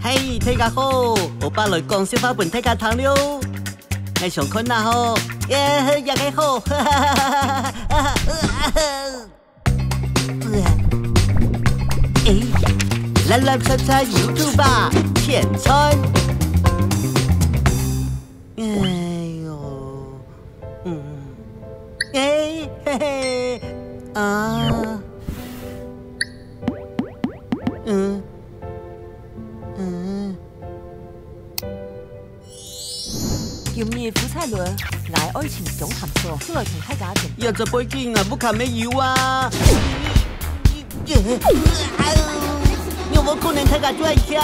嘿，大家好，我爸来讲笑话本大家听了。我上课啦吼，也个好，蓝蓝灿灿 YouTube 浅川。哎呦，嘿嘿啊，叫咩苦差佬？挨愛情總探索，先來同大家講。要這背景啊，不看沒有啊！有冇可能大家轉一下？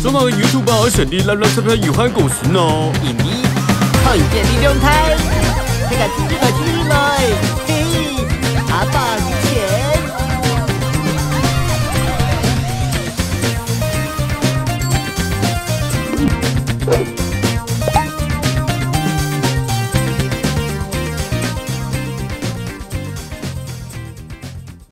怎麼 YouTube 成立藍藍灿灿有限公司呢？因為創業力量大，大家支持來，嘿，阿爸。